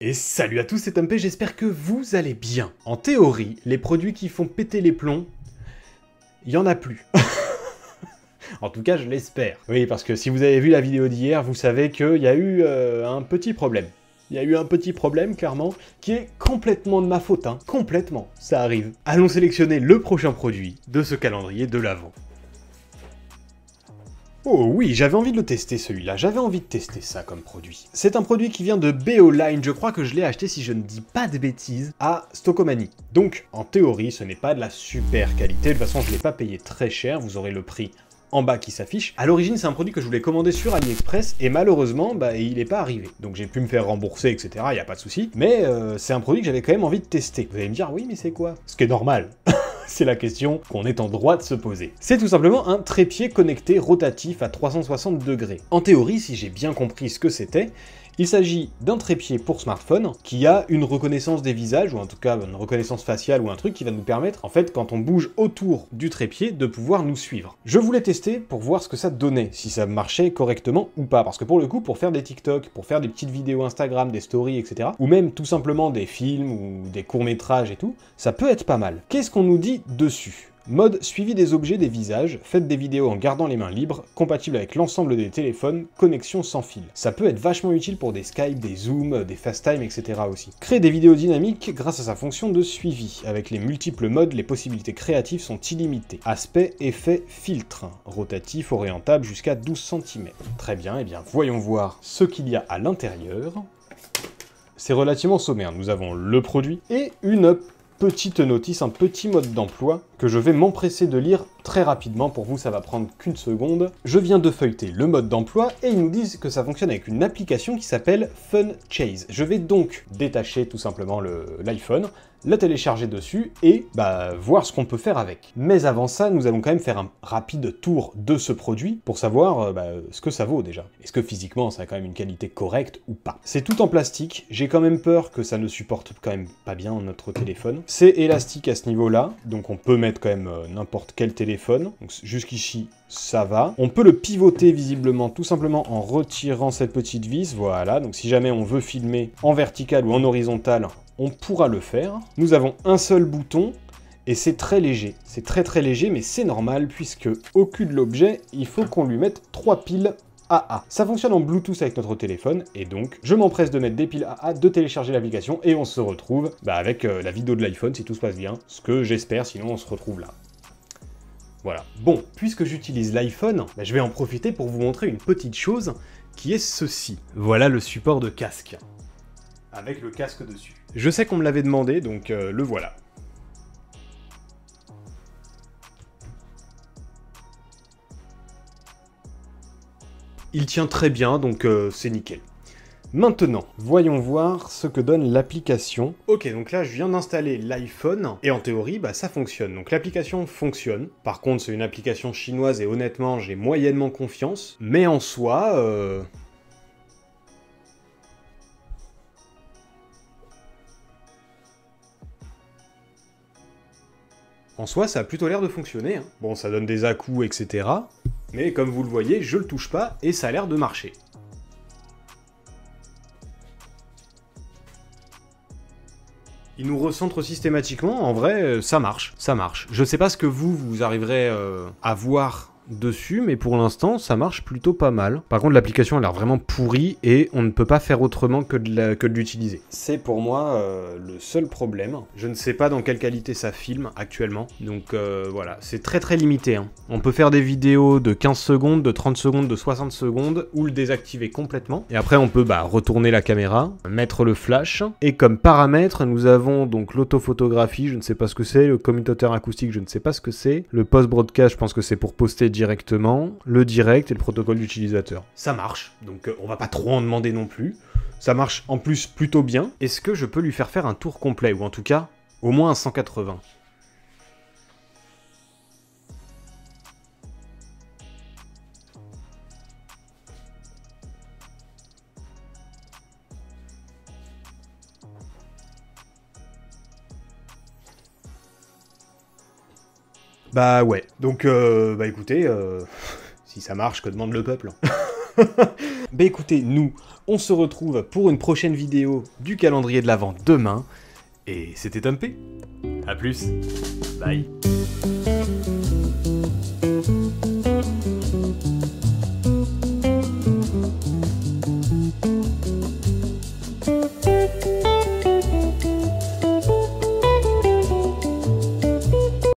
Et salut à tous, c'est MP, j'espère que vous allez bien. En théorie, les produits qui font péter les plombs, il y en a plus. En tout cas, je l'espère. Oui, parce que si vous avez vu la vidéo d'hier, vous savez qu'il y a eu un petit problème. Il y a eu un petit problème, clairement, qui est complètement de ma faute, hein. Complètement, ça arrive. Allons sélectionner le prochain produit de ce calendrier de l'Avent. Oh oui, j'avais envie de le tester celui-là, j'avais envie de tester ça comme produit. C'est un produit qui vient de Beoline, je crois que je l'ai acheté, si je ne dis pas de bêtises, à Stockomanie. Donc, en théorie, ce n'est pas de la super qualité, de toute façon je ne l'ai pas payé très cher, vous aurez le prix en bas qui s'affiche. À l'origine, c'est un produit que je voulais commander sur AliExpress, et malheureusement, il n'est pas arrivé. Donc j'ai pu me faire rembourser, etc., il n'y a pas de souci. Mais c'est un produit que j'avais quand même envie de tester. Vous allez me dire, oui, mais c'est quoi? Ce qui est normal. C'est la question qu'on est en droit de se poser. C'est tout simplement un trépied connecté rotatif à 360 degrés. En théorie, si j'ai bien compris ce que c'était, il s'agit d'un trépied pour smartphone qui a une reconnaissance des visages, ou en tout cas une reconnaissance faciale ou un truc qui va nous permettre, en fait, quand on bouge autour du trépied, de pouvoir nous suivre. Je voulais tester pour voir ce que ça donnait, si ça marchait correctement ou pas, parce que pour le coup, pour faire des TikTok, pour faire des petites vidéos Instagram, des stories, etc., ou même tout simplement des films ou des courts-métrages et tout, ça peut être pas mal. Qu'est-ce qu'on nous dit dessus ? Mode suivi des objets des visages, faites des vidéos en gardant les mains libres, compatible avec l'ensemble des téléphones, connexion sans fil. Ça peut être vachement utile pour des Skype, des Zoom, des FaceTime, etc. aussi. Créer des vidéos dynamiques grâce à sa fonction de suivi. Avec les multiples modes, les possibilités créatives sont illimitées. Aspect, effet, filtre. Rotatif, orientable jusqu'à 12 cm. Très bien, et bien voyons voir ce qu'il y a à l'intérieur. C'est relativement sommaire. Nous avons le produit et une petite notice, un petit mode d'emploi que je vais m'empresser de lire très rapidement. Pour vous, ça va prendre qu'une seconde. Je viens de feuilleter le mode d'emploi et ils nous disent que ça fonctionne avec une application qui s'appelle FunChase. Je vais donc détacher tout simplement l'iPhone, la télécharger dessus et voir ce qu'on peut faire avec. Mais avant ça, nous allons quand même faire un rapide tour de ce produit pour savoir ce que ça vaut déjà. Est-ce que physiquement, ça a quand même une qualité correcte ou pas? C'est tout en plastique. J'ai quand même peur que ça ne supporte quand même pas bien notre téléphone. C'est élastique à ce niveau-là, donc on peut mettre quand même n'importe quel téléphone. Donc jusqu'ici, ça va. On peut le pivoter visiblement tout simplement en retirant cette petite vis. Voilà, donc si jamais on veut filmer en vertical ou en horizontal, on pourra le faire. Nous avons un seul bouton et c'est très léger. C'est très léger, mais c'est normal puisque au cul de l'objet, il faut qu'on lui mette 3 piles AA. Ça fonctionne en Bluetooth avec notre téléphone et donc je m'empresse de mettre des piles AA, de télécharger l'application et on se retrouve avec la vidéo de l'iPhone si tout se passe bien. Ce que j'espère, sinon on se retrouve là. Voilà. Bon, puisque j'utilise l'iPhone, je vais en profiter pour vous montrer une petite chose qui est ceci. Voilà le support de casque. Avec le casque dessus. Je sais qu'on me l'avait demandé, donc le voilà. Il tient très bien, donc c'est nickel. Maintenant, voyons voir ce que donne l'application. Ok, donc là, je viens d'installer l'iPhone, et en théorie, ça fonctionne. Donc l'application fonctionne. Par contre, c'est une application chinoise, et honnêtement, j'ai moyennement confiance. Mais en soi, en soi, ça a plutôt l'air de fonctionner, hein. Bon, ça donne des à-coups, etc. Mais comme vous le voyez, je le touche pas, et ça a l'air de marcher. Il nous recentre systématiquement, en vrai, ça marche, ça marche. Je sais pas ce que vous arriverez à voir dessus, mais pour l'instant, ça marche plutôt pas mal. Par contre, l'application a l'air vraiment pourrie et on ne peut pas faire autrement que de l'utiliser. C'est pour moi le seul problème. Je ne sais pas dans quelle qualité ça filme actuellement, donc voilà, c'est très limité, hein. On peut faire des vidéos de 15 secondes, de 30 secondes, de 60 secondes, ou le désactiver complètement. Et après, on peut retourner la caméra, mettre le flash, et comme paramètre, nous avons donc l'autophotographie, je ne sais pas ce que c'est, le commutateur acoustique, je ne sais pas ce que c'est, le post-broadcast, je pense que c'est pour poster directement, le direct et le protocole d'utilisateur. Ça marche, donc on va pas trop en demander non plus. Ça marche en plus plutôt bien. Est-ce que je peux lui faire un tour complet, ou en tout cas, au moins un 180 ? Bah ouais, donc écoutez, si ça marche, que demande le peuple? Bah écoutez, nous, On se retrouve pour une prochaine vidéo du calendrier de l'Avent demain. Et c'était Tom P. A plus. Bye.